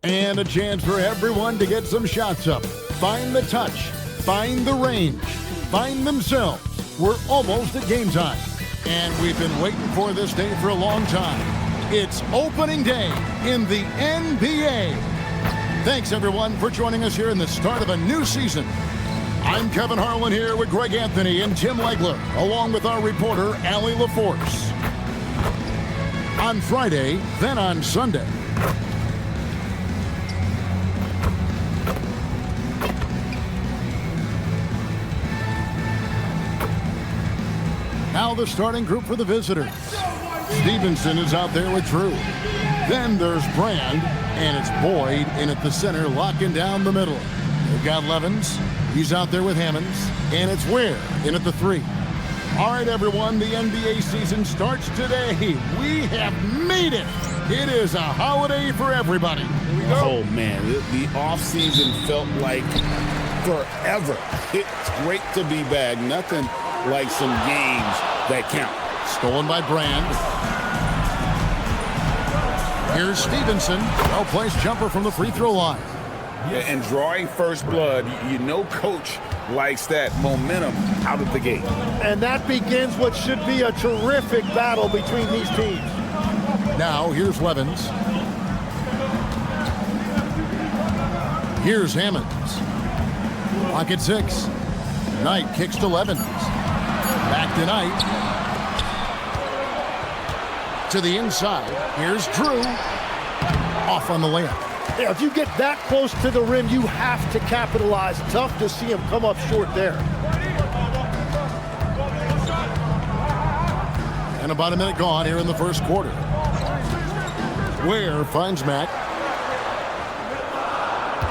And a chance for everyone to get some shots up. Find the touch. Find the range. Find themselves. We're almost at game time. And we've been waiting for this day for a long time. It's opening day in the NBA. Thanks, everyone, for joining us here in the start of a new season. I'm Kevin Harlan here with Greg Anthony and Tim Legler, along with our reporter, Allie LaForce. On Friday, then on Sunday. Now the starting group for the visitors. Stevenson is out there with Drew. Then there's Brand, and it's Boyd in at the center, locking down the middle. They've got Levens. He's out there with Hammonds. And it's Ware in at the 3. All right, everyone, the NBA season starts today. We have made it. It is a holiday for everybody. Here we go. Oh, man, the offseason felt like forever. It's great to be back. Nothing like some games that count. Stolen by Brand. Here's Stevenson. Well-placed jumper from the free throw line. Yeah, and drawing first blood, you know coach likes that momentum out of the gate. And that begins what should be a terrific battle between these teams. Now, here's Levens. Here's Hammonds. Lock at 6. Knight kicks to Levens. Back to Knight. To the inside. Here's Drew. Off on the layup. Yeah, if you get that close to the rim, you have to capitalize. Tough to see him come up short there. And about a minute gone here in the first quarter. Ware finds Mack.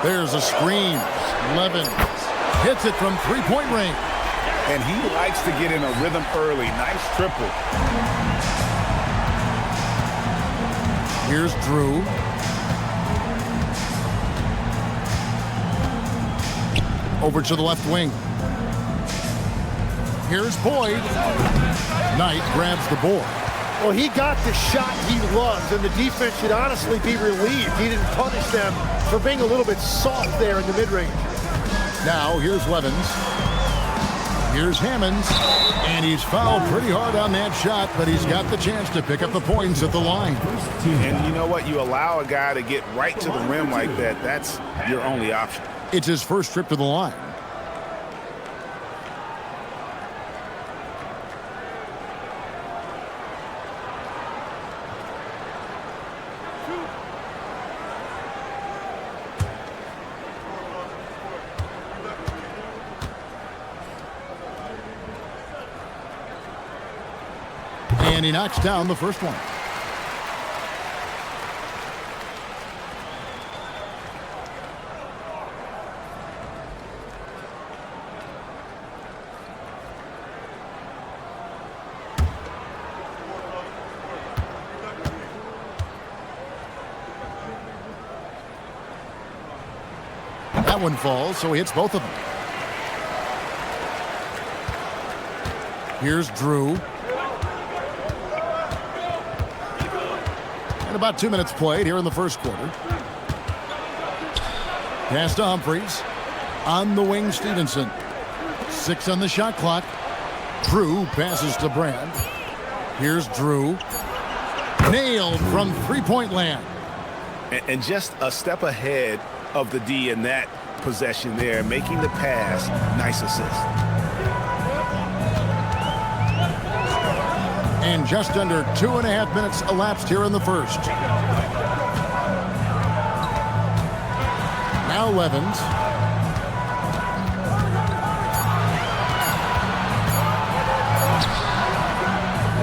There's a screen. Levens hits it from three-point range. And he likes to get in a rhythm early. Nice triple. Here's Drew. Over to the left wing. Here's Boyd. Knight grabs the board. Well, he got the shot he loves, and the defense should honestly be relieved. He didn't punish them for being a little bit soft there in the mid-range. Now, here's Levens. Here's Hammonds. And he's fouled pretty hard on that shot, but he's got the chance to pick up the points at the line. And you know what? You allow a guy to get right to the rim like that, that's your only option. It's his first trip to the line. And he knocks down the first one. That one falls, so he hits both of them. Here's Drew. And about 2 minutes played here in the first quarter. Pass to Humphries. On the wing, Stevenson. 6 on the shot clock. Drew passes to Brand. Here's Drew. Nailed from three-point land. And just a step ahead of the D in that possession there, making the pass. Nice assist. And just under 2.5 minutes elapsed here in the first. Now Levens.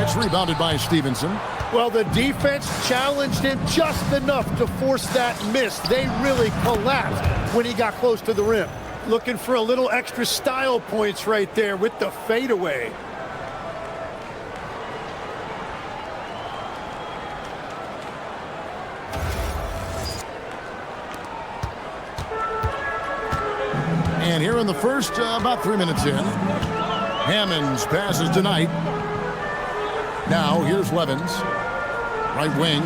It's rebounded by Stevenson. Well, the defense challenged him just enough to force that miss. They really collapsed when he got close to the rim. Looking for a little extra style points right there with the fadeaway. And here in the first, about 3 minutes in, Hammonds passes to Knight. Now here's Levens. Right wing.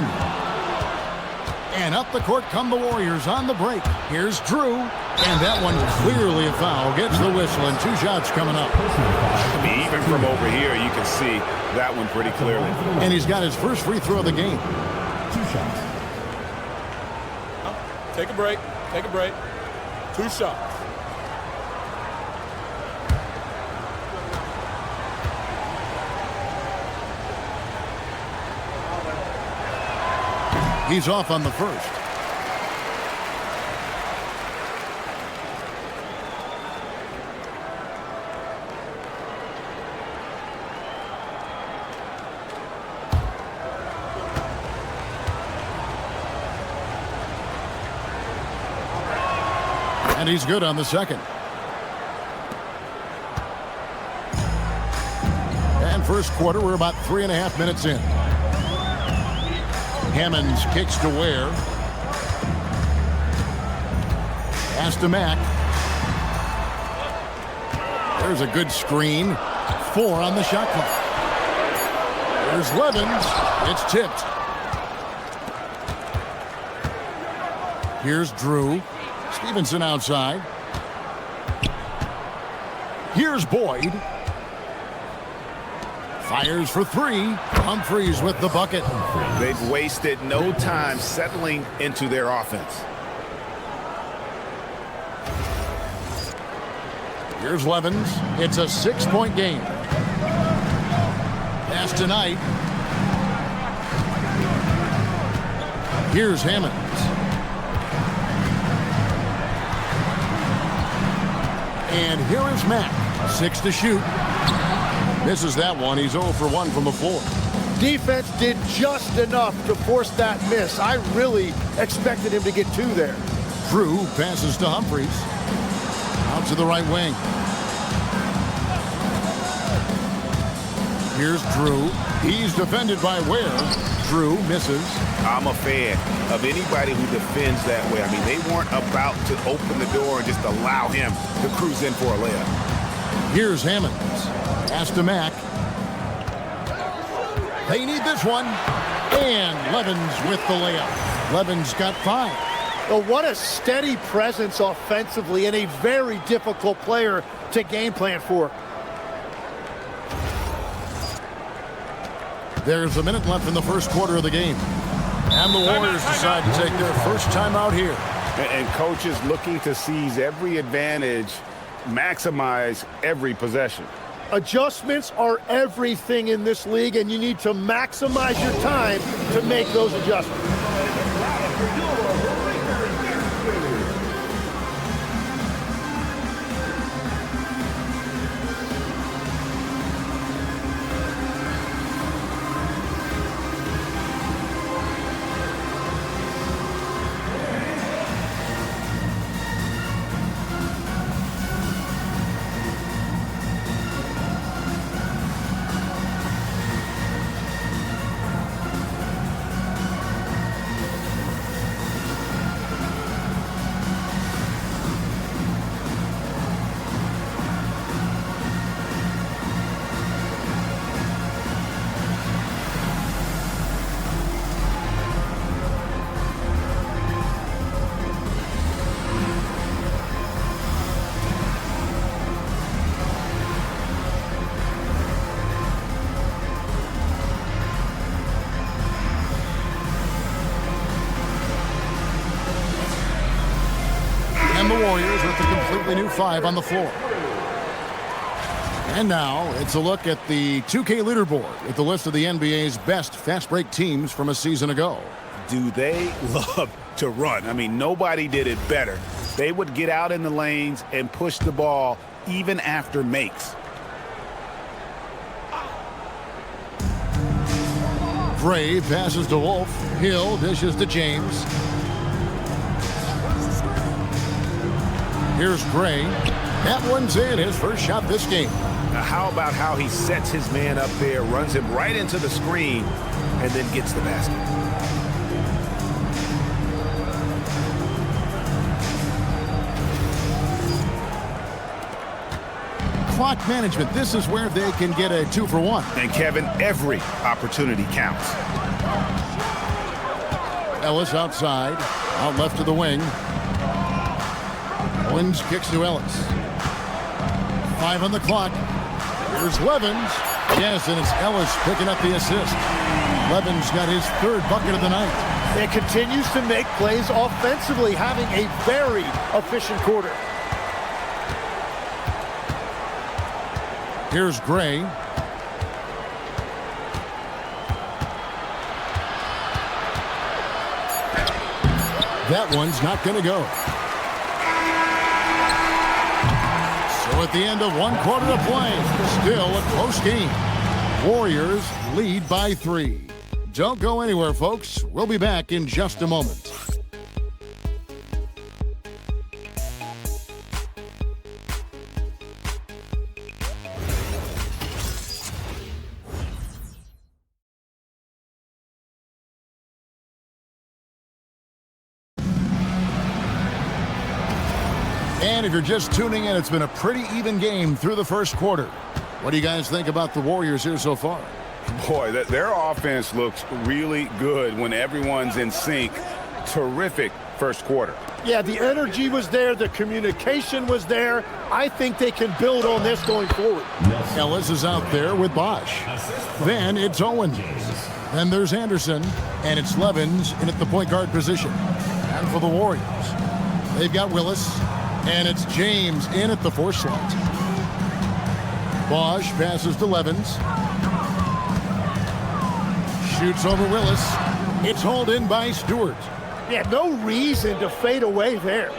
And up the court come the Warriors on the break. Here's Drew. And that one clearly a foul. Gets the whistle and 2 shots coming up. I mean, even from over here, you can see that one pretty clearly. And he's got his first free throw of the game. 2 shots. Take a break. Take a break. 2 shots. He's off on the first. And he's good on the second. And first quarter, we're about 3.5 minutes in. Hammonds kicks to Ware. Pass to Mack. There's a good screen. 4 on the shot clock. There's Levens. It's tipped. Here's Drew. Stevenson outside. Here's Boyd. Fires for 3. Humphries with the bucket. They've wasted no time settling into their offense. Here's Levens. It's a 6-point game. Pass tonight. Here's Hammonds. And here is Mack. 6 to shoot. Misses that one. He's 0 for 1 from the floor. Defense did just enough to force that miss. I really expected him to get 2 there. Drew passes to Humphries. Out to the right wing. Here's Drew. He's defended by Ware. Drew misses. I'm a fan of anybody who defends that way. I mean, they weren't about to open the door and just allow him to cruise in for a layup. Here's Hammonds. Pass to Mack. They need this one. And Levens with the layup. Levens got 5. Oh, what a steady presence offensively and a very difficult player to game plan for. There's a minute left in the first quarter of the game. And the Warriors decide to take their first time out here. And coaches looking to seize every advantage, maximize every possession. Adjustments are everything in this league, and you need to maximize your time to make those adjustments. And the Warriors with a completely new 5 on the floor. And now it's a look at the 2K leaderboard with the list of the NBA's best fast break teams from a season ago. Do they love to run? I mean, nobody did it better. They would get out in the lanes and push the ball even after makes. Gray passes to Wolf. Hill dishes to James. Here's Gray. That one's in, his first shot this game. Now, how about how he sets his man up there, runs him right into the screen, and then gets the basket? Clock management, this is where they can get a 2 for 1. And Kevin, every opportunity counts. Ellis outside. Out left to the wing. Owens kicks to Ellis. 5 on the clock. Here's Levens. Yes, and it's Ellis picking up the assist. Levens got his 3rd bucket of the night. It continues to make plays offensively, having a very efficient quarter. Here's Gray. That one's not going to go. So at the end of 1 quarter to play, still a close game. Warriors lead by 3. Don't go anywhere, folks. We'll be back in just a moment. And if you're just tuning in, it's been a pretty even game through the first quarter. What do you guys think about the Warriors here so far? Boy, their offense looks really good when everyone's in sync. Terrific first quarter. Yeah, the energy was there. The communication was there. I think they can build on this going forward. Ellis is out there with Bosch. Then it's Owens. Then there's Anderson. And it's Levens in at the point guard position. And for the Warriors, they've got Willis. And it's James in at the 4 slot. Bosch passes to Levens. Shoots over Willis. It's hauled in by Stewart. Yeah, no reason to fade away there.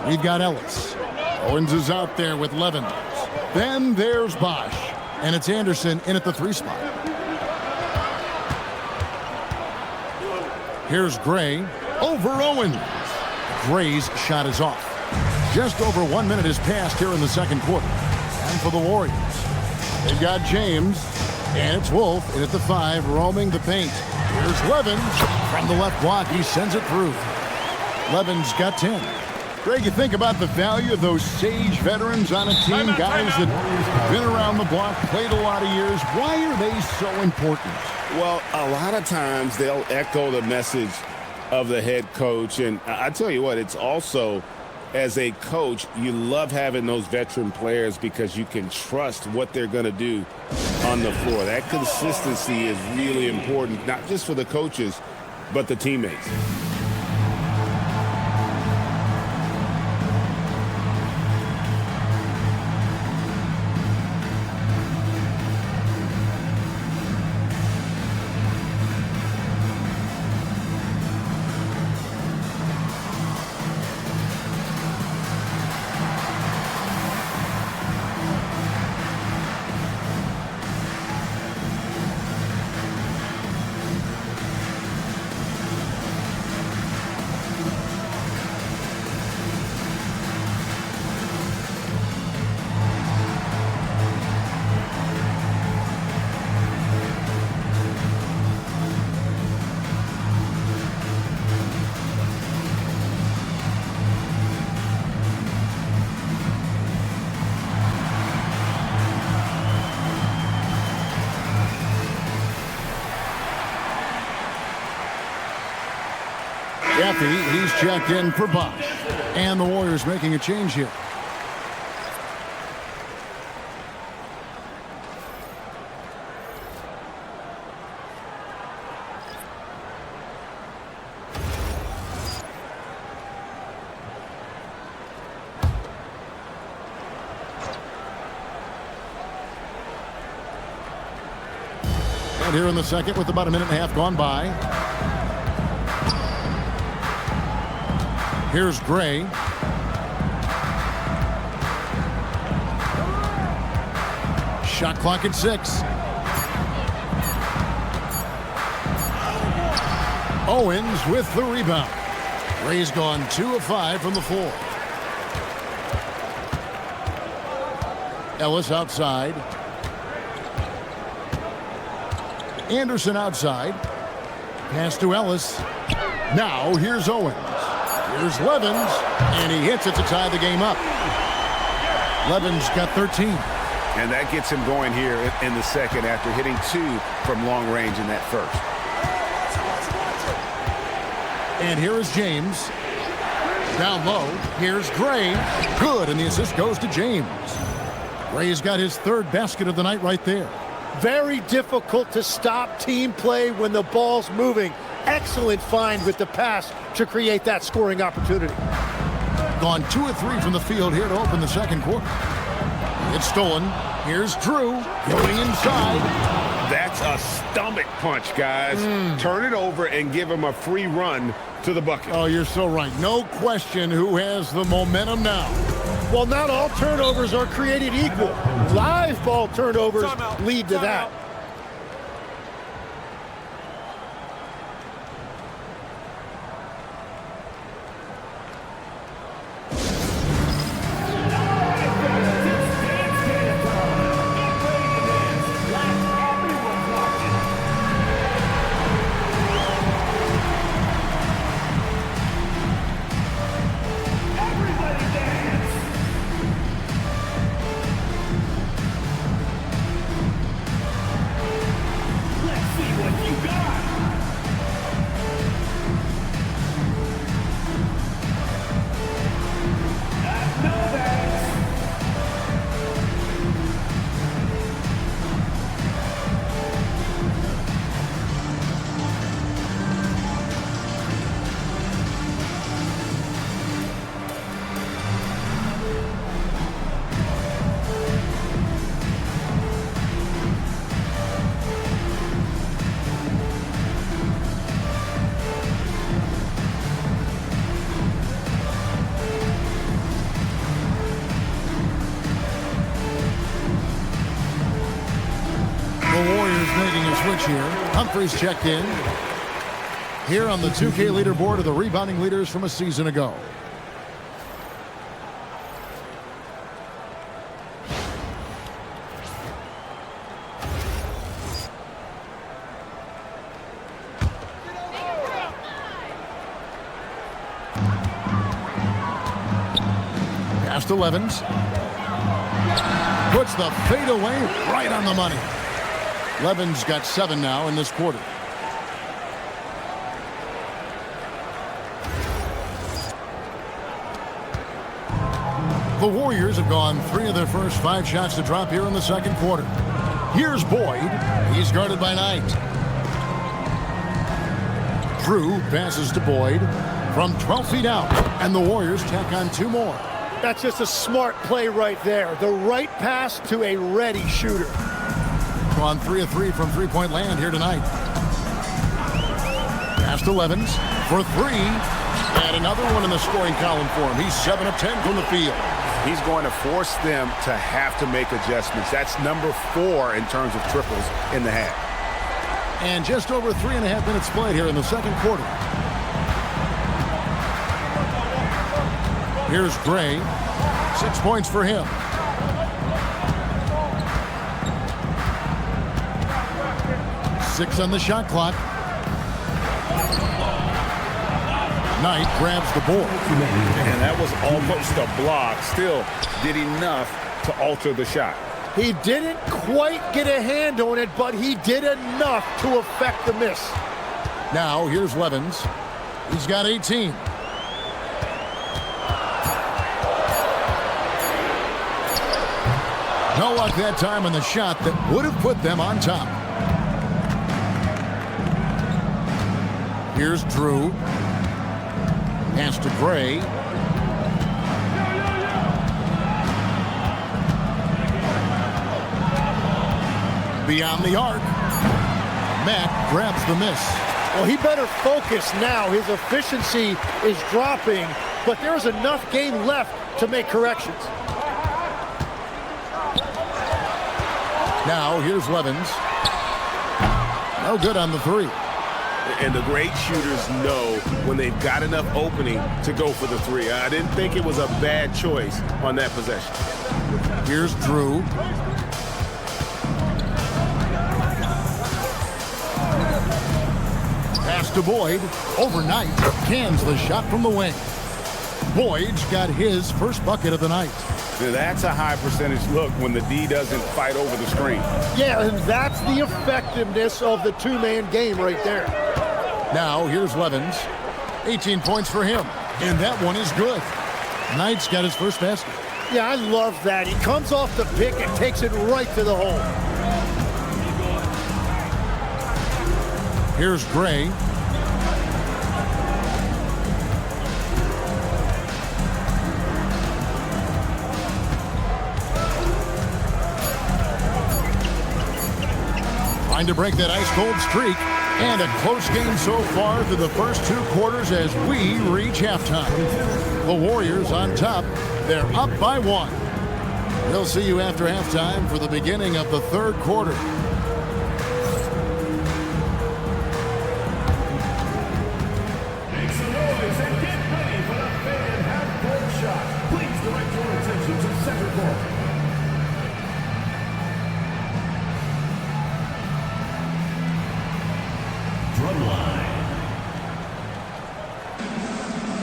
We've got Ellis. Owens is out there with Levens. Then there's Bosch. And it's Anderson in at the 3 spot. Here's Gray over Owens. Gray's shot is off. Just over 1 minute has passed here in the second quarter. And for the Warriors, they've got James, and it's Wolf in at the 5, roaming the paint. Here's Levens from the left block. He sends it through. Levens got 10. Greg, you think about the value of those sage veterans on a team, guys that have been around the block, played a lot of years. Why are they so important? Well, a lot of times they'll echo the message of the head coach. And I tell you what, it's also, as a coach, you love having those veteran players because you can trust what they're going to do on the floor. That consistency is really important, not just for the coaches, but the teammates. He's checked in for Bosch. And the Warriors making a change here. And here in the second with about a minute and a half gone by. Here's Gray. Shot clock at 6. Owens with the rebound. Gray's gone 2 of 5 from the floor. Ellis outside. Anderson outside. Pass to Ellis. Now here's Owens. Here's Levens, and he hits it to tie the game up. Levens got 13. And that gets him going here in the second after hitting 2 from long range in that first. And here is James. Down low, here's Gray. Good, and the assist goes to James. Gray's got his third basket of the night right there. Very difficult to stop team play when the ball's moving. Excellent find with the pass to create that scoring opportunity. Gone 2 of 3 from the field here to open the second quarter. It's stolen. Here's Drew going inside. That's a stomach punch, guys. Turn it over and give him a free run to the bucket. Oh, you're so right. No question who has the momentum now. Well, not all turnovers are created equal. Live ball turnovers lead to that. Here. Humphreys checked in. Here on the 2K leaderboard are the rebounding leaders from a season ago. Pass to Levens. Puts the fade away right on the money. Levens got 7 now in this quarter. The Warriors have gone 3 of their first 5 shots to drop here in the second quarter. Here's Boyd. He's guarded by Knight. Drew passes to Boyd from 12 feet out, and the Warriors tack on 2 more. That's just a smart play right there. The right pass to a ready shooter. On 3 of 3 from three-point land here tonight. Pass to Levens for 3. And another one in the scoring column for him. He's 7 of 10 from the field. He's going to force them to have to make adjustments. That's number 4 in terms of triples in the half. And just over 3.5 minutes played here in the second quarter. Here's Gray. 6 points for him. Six on the shot clock. Knight grabs the board. And that was almost a block. Still did enough to alter the shot. He didn't quite get a hand on it, but he did enough to affect the miss. Now here's Levens. He's got 18. No luck that time on the shot that would have put them on top. Here's Drew. Pass to Gray. Beyond the arc. Matt grabs the miss. Well, he better focus now. His efficiency is dropping, but there's enough game left to make corrections. Now here's Levens. No good on the 3. And the great shooters know when they've got enough opening to go for the 3. I didn't think it was a bad choice on that possession. Here's Drew. Pass to Boyd. Overnight, cans the shot from the wing. Boyd's got his first bucket of the night. That's a high percentage look when the D doesn't fight over the screen. Yeah, and that's the effectiveness of the two-man game right there. Now here's Levens. 18 points for him. And that one is good. Knight's got his first basket. Yeah, I love that. He comes off the pick and takes it right to the hole. Here's Gray. Trying to break that ice-cold streak. And a close game so far through the first 2 quarters as we reach halftime. The Warriors on top. They're up by 1. We'll see you after halftime for the beginning of the 3rd quarter. Make some noise and get ready for the fan half-court shot. Please direct your attention to center court. Drum line.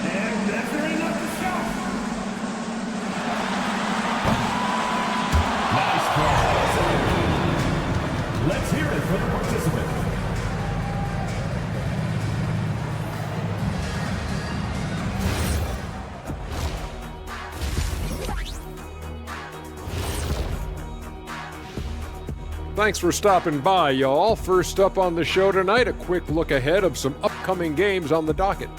And measuring up the shot. Nice cross. Let's hear it for the participant. Thanks for stopping by, y'all. First up on the show tonight, a quick look ahead of some upcoming games on the docket.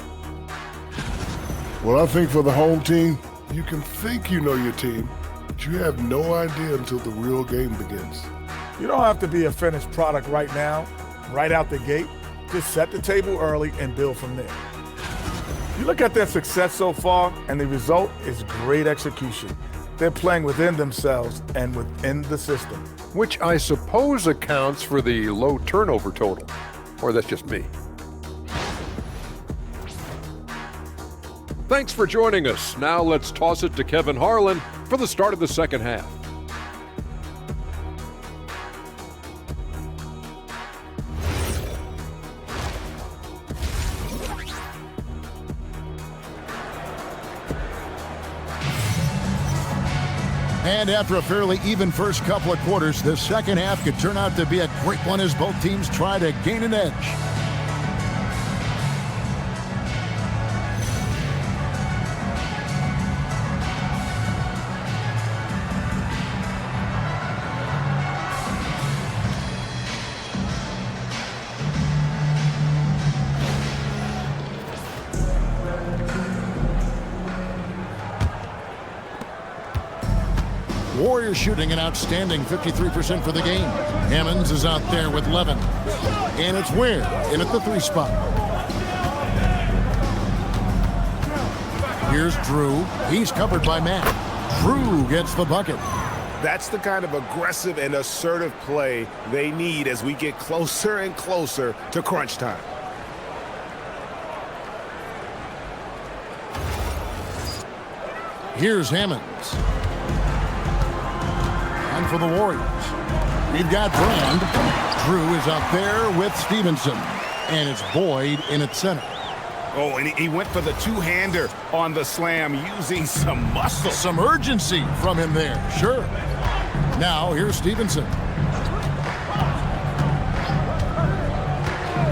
Well, I think for the home team, you can think you know your team, but you have no idea until the real game begins. You don't have to be a finished product right now, right out the gate. Just set the table early and build from there. You look at their success so far, and the result is great execution. They're playing within themselves and within the system. Which I suppose accounts for the low turnover total. Or that's just me. Thanks for joining us. Now let's toss it to Kevin Harlan for the start of the second half. And after a fairly even first couple of quarters, the second half could turn out to be a great one as both teams try to gain an edge. Warriors shooting an outstanding 53% for the game. Hammonds is out there with Levin. And it's Ware in at the 3 spot. Here's Drew. He's covered by Matt. Drew gets the bucket. That's the kind of aggressive and assertive play they need as we get closer and closer to crunch time. Here's Hammonds. And for the Warriors, we've got Brand. Drew is out there with Stevenson. And it's Boyd in at center. Oh, and he went for the two-hander on the slam using some muscle. Some urgency from him there, sure. Now, here's Stevenson.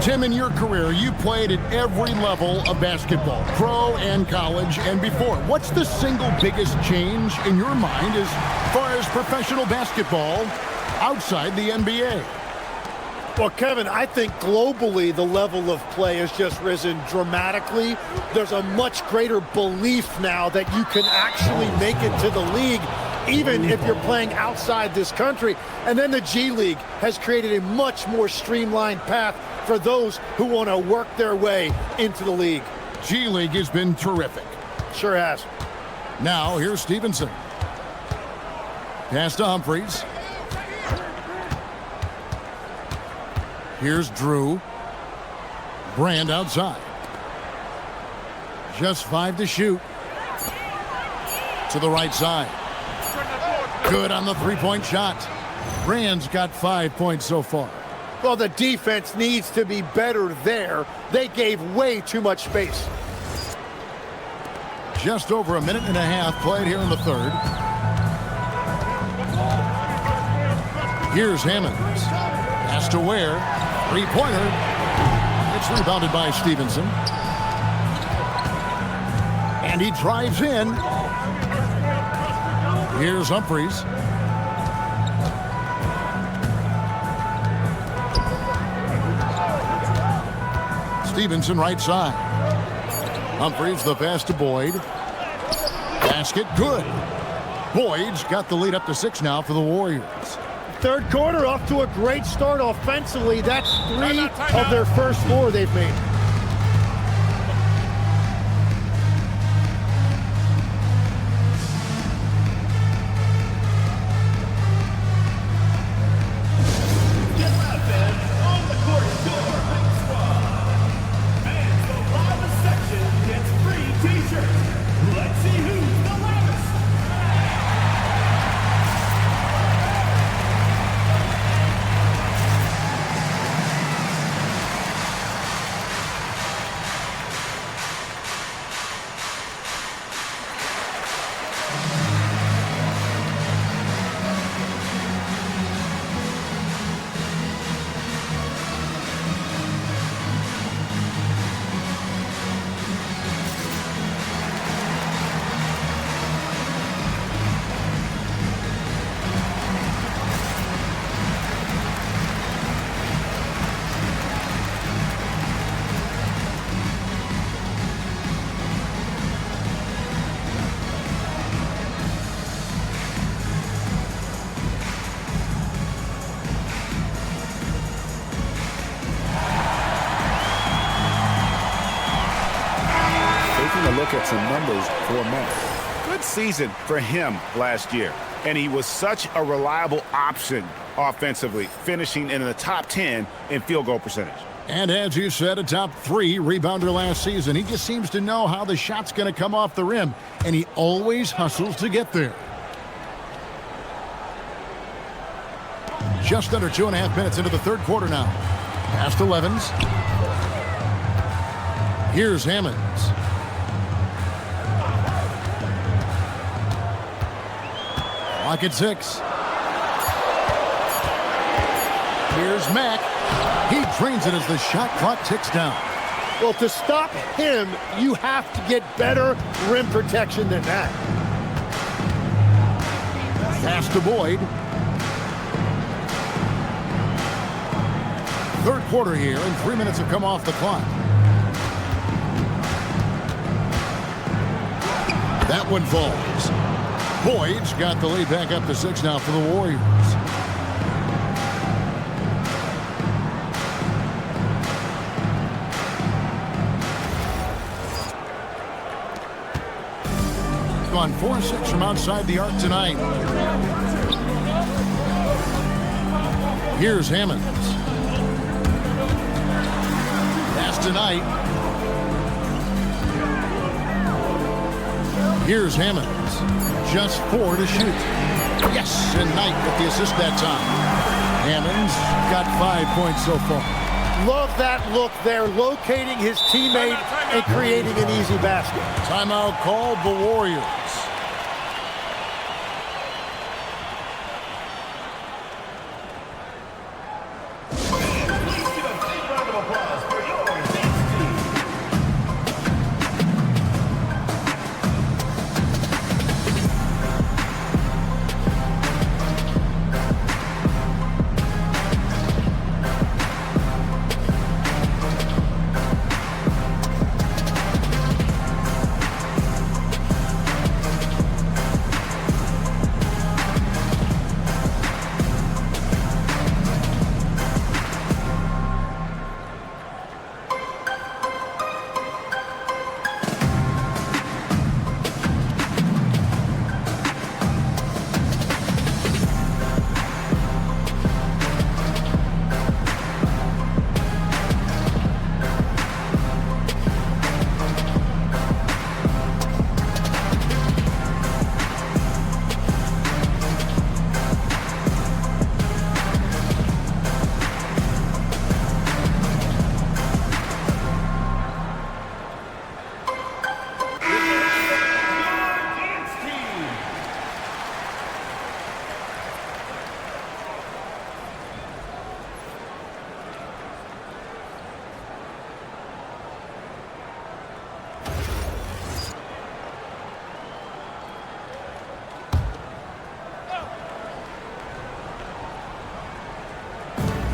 Tim, in your career, you played at every level of basketball, pro and college and before. What's the single biggest change in your mind as far as professional basketball outside the NBA? Well, Kevin, I think globally the level of play has just risen dramatically. There's a much greater belief now that you can actually make it to the league, even if you're playing outside this country. And then the G League has created a much more streamlined path for those who want to work their way into the league. G League has been terrific. Sure has. Now, here's Stevenson. Pass to Humphries. Here's Drew. Brand outside. Just 5 to shoot. To the right side. Good on the three-point shot. Brand's got 5 points so far. Well, the defense needs to be better there. They gave way too much space. Just over a minute and a half played here in the third. Here's Hammonds. Pass to Ware. Three-pointer. It's rebounded by Stevenson. And he drives in. Here's Humphries. Stevenson right side. Humphries the pass to Boyd. Basket good. Boyd's got the lead up to 6 now for the Warriors. Third quarter off to a great start offensively. That's 3 of their first 4 they've made. A look at some numbers for Matt. Good season for him last year, and he was such a reliable option offensively, finishing in the top 10 in field goal percentage. And as you said, a top 3 rebounder last season. He just seems to know how the shot's going to come off the rim, and he always hustles to get there. Just under 2.5 minutes into the third quarter now. Past 11s. Here's Hammonds. Clock at 6. Here's Mack. He drains it as the shot clock ticks down. Well, to stop him, you have to get better rim protection than that. Pass to Boyd. Third quarter here, and 3 minutes have come off the clock. That one falls. Boyd's got the lead back up to 6 now for the Warriors. Gone 4-6 from outside the arc tonight. Here's Hammonds. Pass tonight. Here's Hammonds. Just 4 to shoot. Yes, and Knight with the assist that time. Hammonds got 5 points so far. Love that look there, locating his teammate and creating an easy basket. Timeout called the Warriors.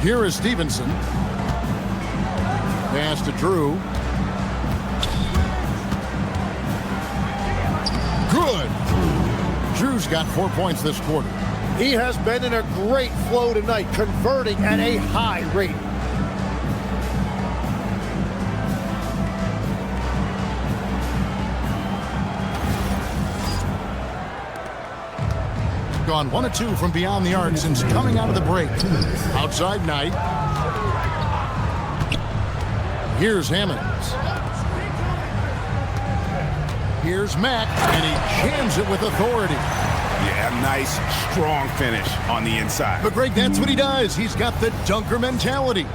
Here is Stevenson. Pass to Drew. Good. Drew's got 4 points this quarter. He has been in a great flow tonight, converting at a high rate. Gone 1 of 2 from beyond the arc since coming out of the break. Outside Knight. Here's Hammonds. Here's Mack, and he jams it with authority. Yeah, nice, strong finish on the inside. But Greg, that's what he does. He's got the dunker mentality.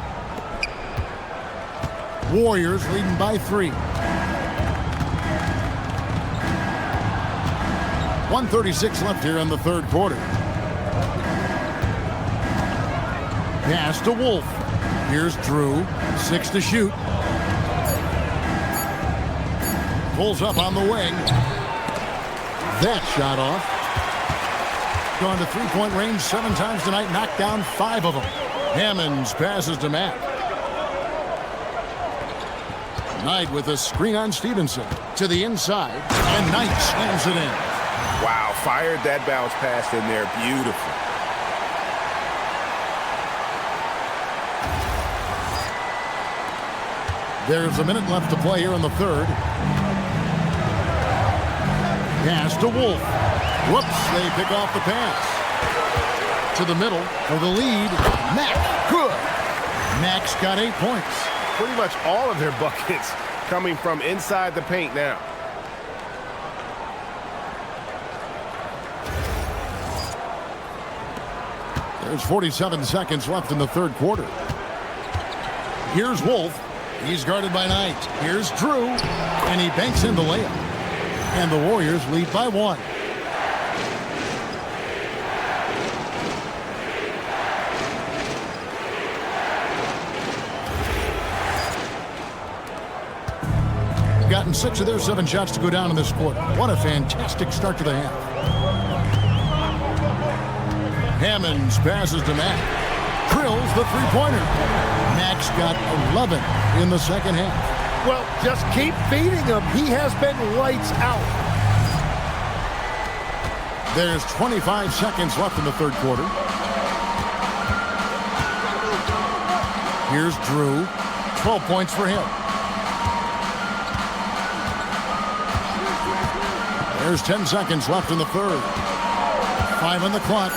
Warriors leading by 3. 1:36 left here in the third quarter. Pass to Wolf. Here's Drew. 6 to shoot. Pulls up on the wing. That shot off. Gone to three-point range 7 times tonight. Knocked down 5 of them. Hammonds passes to Mack. Knight with a screen on Stevenson. To the inside. And Knight slams it in. Wow, fired that bounce pass in there. Beautiful. There's a minute left to play here in the third. Pass to Wolf. Whoops, they pick off the pass. To the middle for the lead. Mack, good. Mack's got 8 points. Pretty much all of their buckets coming from inside the paint now. There's 47 seconds left in the third quarter. Here's Wolf. He's guarded by Knight. Here's Drew. And he banks in the layup. And the Warriors lead by 1. Gotten 6 of their 7 shots to go down in this quarter. What a fantastic start to the half. Hammonds passes to Mack. Drills the three-pointer. Mack's got 11 in the second half. Well, just keep feeding him. He has been lights out. There's 25 seconds left in the third quarter. Here's Drew. 12 points for him. There's 10 seconds left in the third. 5 on the clock.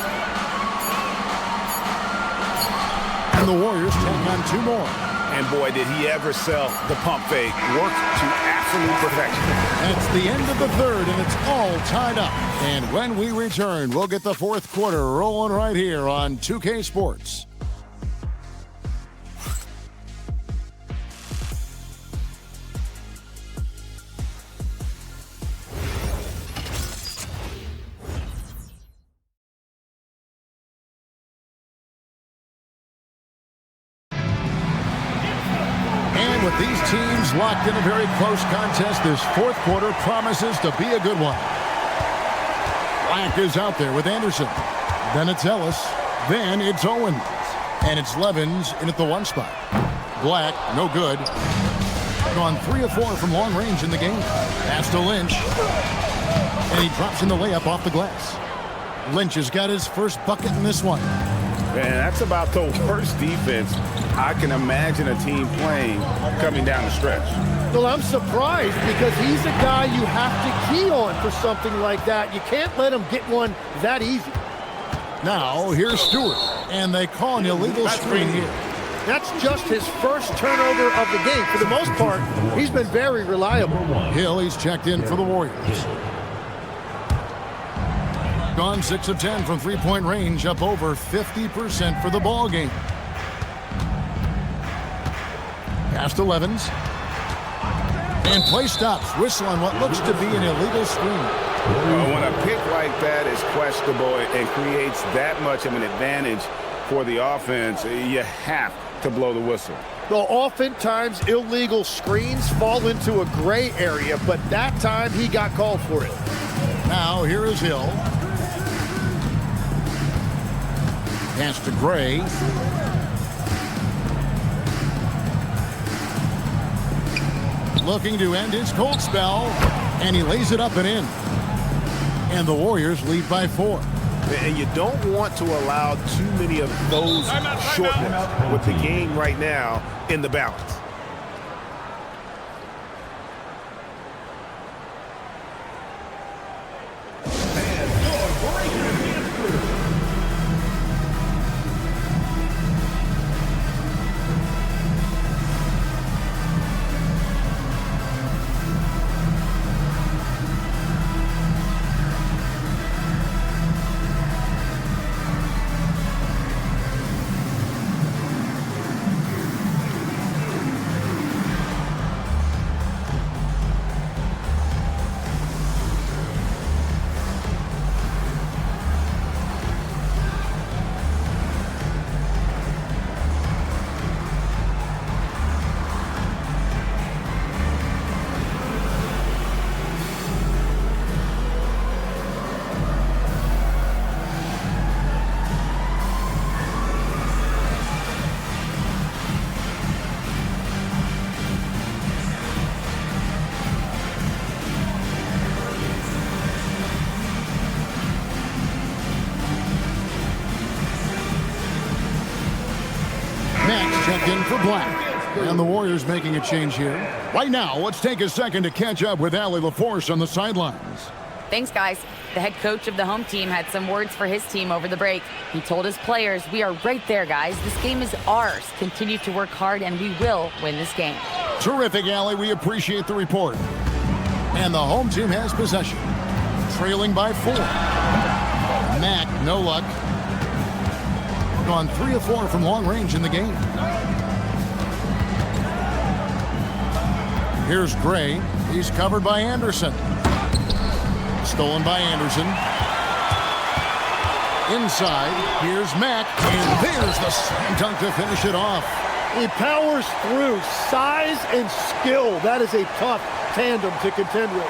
And the Warriors take on 2 more. And boy, did he ever sell the pump fake. Worked to absolute perfection. That's the end of the third, and it's all tied up. And when we return, we'll get the fourth quarter rolling right here on 2K Sports. With these teams locked in a very close contest, this fourth quarter promises to be a good one. Black is out there with Anderson. Then it's Ellis. Then it's Owens. And it's Levins in at the 1 spot. Black, no good. Gone 3 of 4 from long range in the game. Pass to Lynch. And he drops in the layup off the glass. Lynch has got his first bucket in this one. Man, that's about the worst defense I can imagine a team playing coming down the stretch. Well, I'm surprised because he's a guy you have to key on for something like that. You can't let him get one that easy. Now, here's Stewart, and they call an illegal screen here. That's just his first turnover of the game. For the most part, he's been very reliable. Hill, he's checked in for the Warriors. Gone 6 of 10 from three-point range, up over 50% for the ball game. Pass to Levins. And play stops. Whistle on what looks to be an illegal screen. Well, when a pick like that is questionable and creates that much of an advantage for the offense, you have to blow the whistle. Well, oftentimes illegal screens fall into a gray area, but that time he got called for it. Now here is Hill. Pass to Gray. looking to end his cold spell, and he lays it up and in. And the Warriors lead by 4. And you don't want to allow too many of those short ones with the game right now in the balance. Checked in for Black. And the Warriors making a change here. Right now, let's take a second to catch up with Allie LaForce on the sidelines. Thanks, guys. The head coach of the home team had some words for his team over the break. He told his players, "We are right there, guys. This game is ours. Continue to work hard, and we will win this game." Terrific, Allie. We appreciate the report. And the home team has possession. Trailing by 4. Mack, no luck. Gone 3 of 4 from long range in the game. Here's Gray. He's covered by Anderson. Stolen by Anderson. Inside, here's Mack, and there's the slam dunk to finish it off. He powers through. Size and skill. That is a tough tandem to contend with.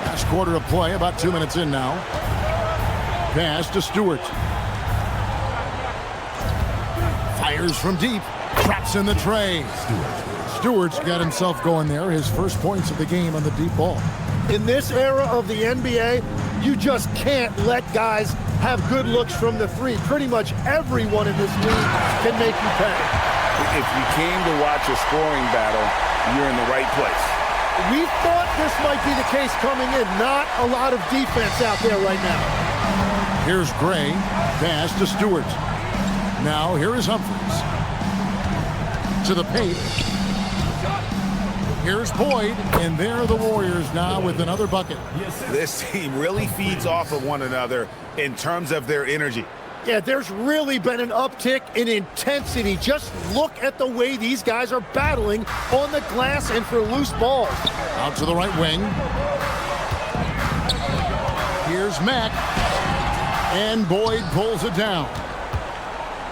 Last quarter of play, about 2 minutes in now. Pass to Stewart. Fires from deep. Traps in the tray. Stewart's got himself going there. His first points of the game on the deep ball. In this era of the NBA, you just can't let guys have good looks from the 3. Pretty much everyone in this league can make you pay. If you came to watch a scoring battle, you're in the right place. We thought this might be the case coming in. Not a lot of defense out there right now. Here's Gray. Pass to Stewart. Now here is Humphries. To the paint. Here's Boyd, and there are the Warriors now with another bucket. This team really feeds off of one another in terms of their energy. Yeah, there's really been an uptick in intensity. Just look at the way these guys are battling on the glass and for loose balls. Out to the right wing. Here's Mack. And Boyd pulls it down.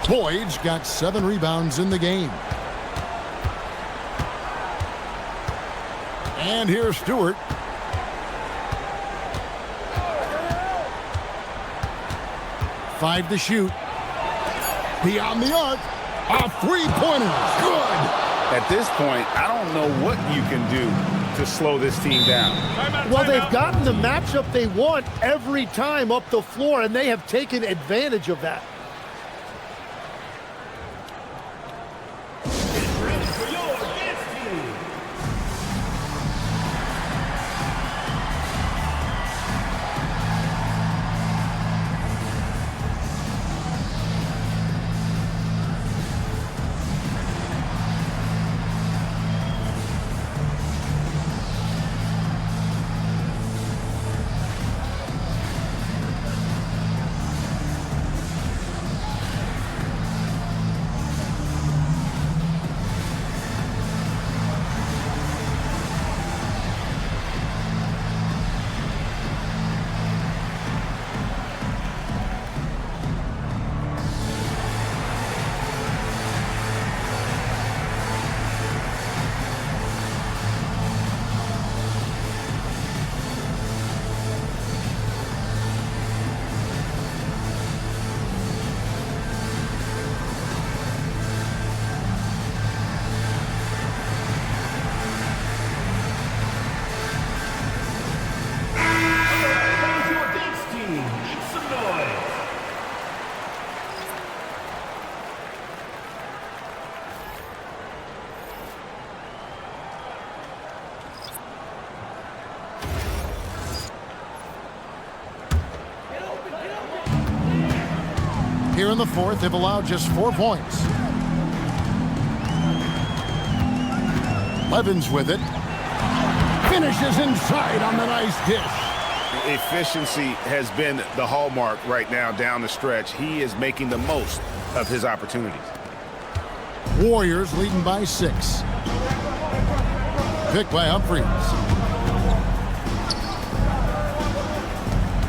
Boyd's got 7 rebounds in the game. And here's Stewart. Five to shoot. Beyond the arc. A three-pointer. Good. At this point, I don't know what you can do to slow this team down. Well, they've gotten the matchup they want every time up the floor, and they have taken advantage of that. Here in the fourth, they've allowed just 4 points. Levens with it. Finishes inside on the nice dish. Efficiency has been the hallmark right now down the stretch. He is making the most of his opportunities. Warriors leading by 6. Pick by Humphries.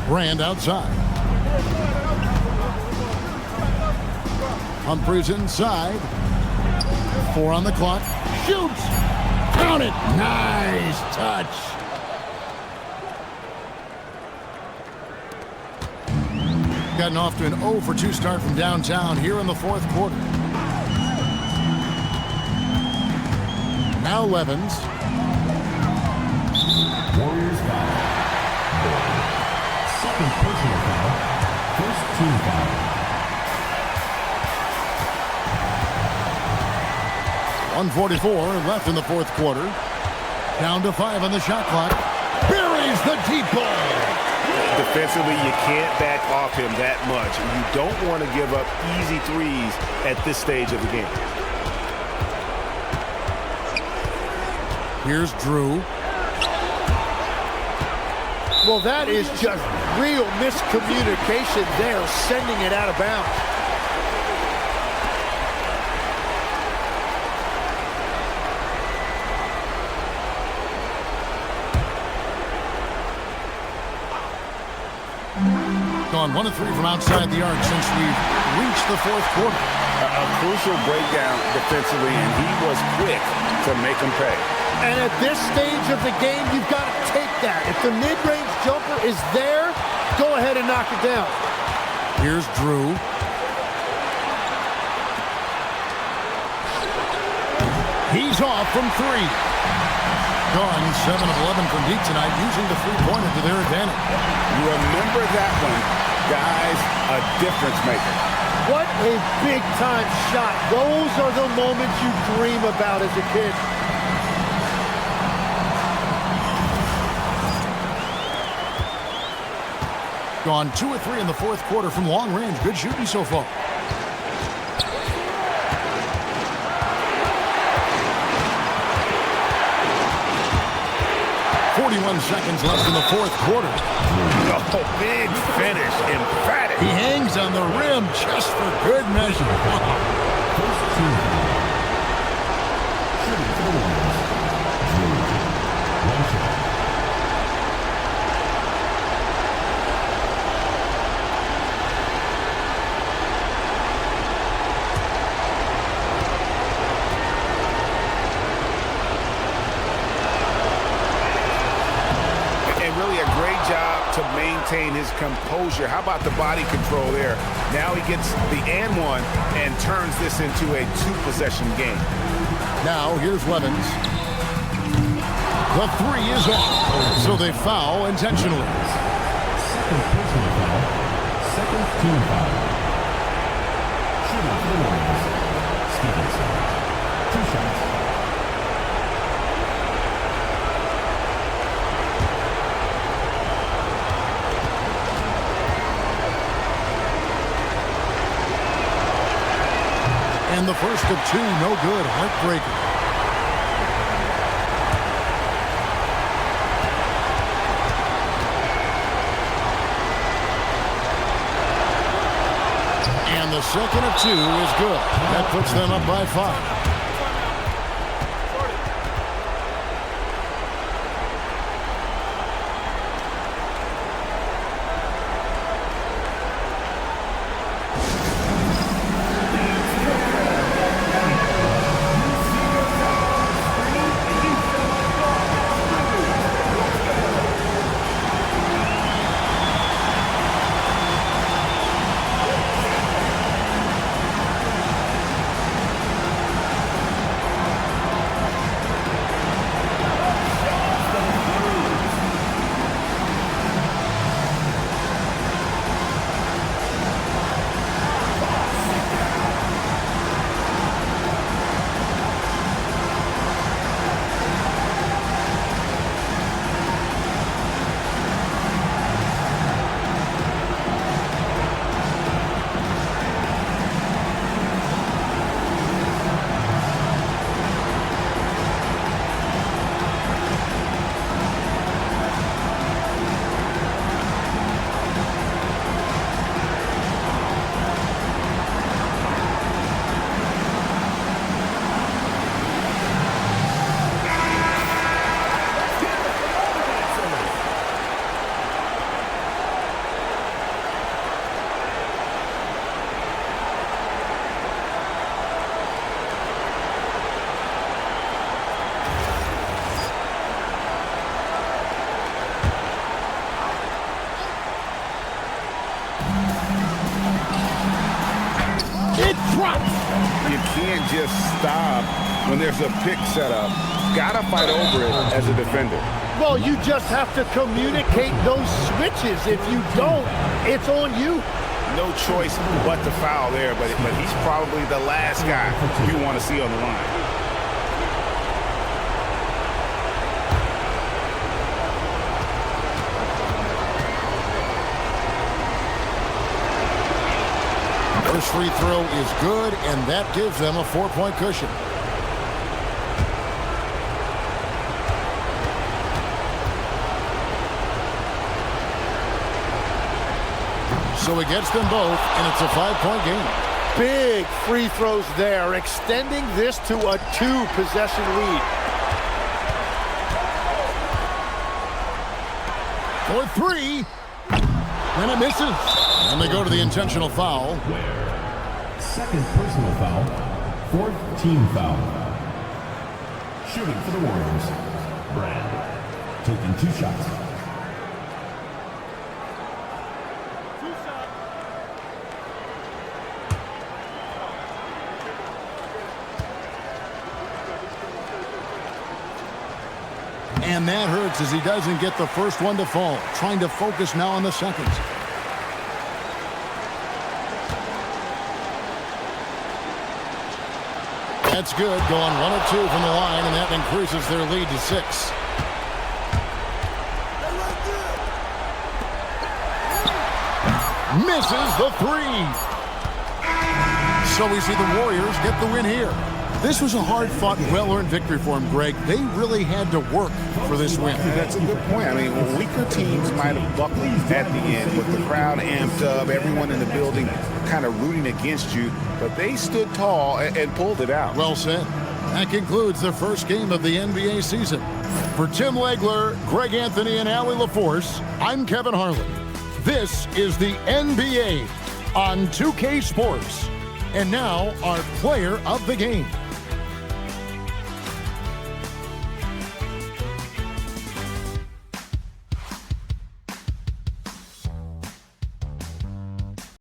Brand outside. Humphries inside. 4 on the clock. Shoots. Count it. Nice touch. Gotten off to an 0 for 2 start from downtown here in the fourth quarter. Now Levens. Warriors foul. Second personal foul. First team foul. 1:44 left in the fourth quarter. Down to 5 on the shot clock. Buries the deep ball. Defensively, you can't back off him that much. You don't want to give up easy threes at this stage of the game. Here's Drew. Well, that is just real miscommunication there, sending it out of bounds. Gone 1 of 3 from outside the arc since we've reached the fourth quarter. A crucial breakdown defensively, and he was quick to make him pay. And at this stage of the game, you've got to take that. If the mid-range jumper is there, go ahead and knock it down. Here's Drew. He's off from 3. Gone 7 of 11 from deep tonight, using the three-pointer to their advantage. Remember that one, guys, a difference maker. What a big-time shot. Those are the moments you dream about as a kid. Gone 2 of 3 in the fourth quarter from long range. Good shooting so far. Seconds left in the fourth quarter. Oh, big finish, emphatic. He hangs on the rim just for good measure. First team foul. Shooting for the Warriors. Drew. 1 shot. To maintain his composure. How about the body control there? Now he gets the and one and turns this into a 2-possession game. Now here's Levens. The 3 is off, so they foul intentionally. Second personal foul. Second team foul. Shooting for the Warriors. Stevenson. 2 shots. And the first of 2, no good. Heartbreaker. And the second of 2 is good. That puts them up by 5. can't just stop when there's a pick set up. Got to fight over it as a defender. Well, you just have to communicate those switches. If you don't, it's on you. No choice but to foul there, but he's probably the last guy you want to see on the line. First free throw is good, and that gives them a 4-point cushion. So he gets them both, and it's a 5-point game. Big free throws there, extending this to a 2-possession lead. For 3, and it misses. And they go to the intentional foul. Second personal foul. Fourth team foul. Shooting for the Warriors. Brand. Taking 2 shots. And that hurts as he doesn't get the first one to fall. Trying to focus now on the seconds. That's good, going 1 of 2 from the line, and that increases their lead to 6. Misses the 3. So we see the Warriors get the win here. This was a hard-fought, well-earned victory for them, Greg. They really had to work for this win. That's a good point. I mean, weaker teams might have buckled at the end with the crowd amped up, everyone in the building kind of rooting against you, but they stood tall and pulled it out. Well said. That concludes the first game of the NBA season. For Tim Legler, Greg Anthony, and Allie LaForce, I'm Kevin Harlan. This is the NBA on 2K Sports. And now, our player of the game.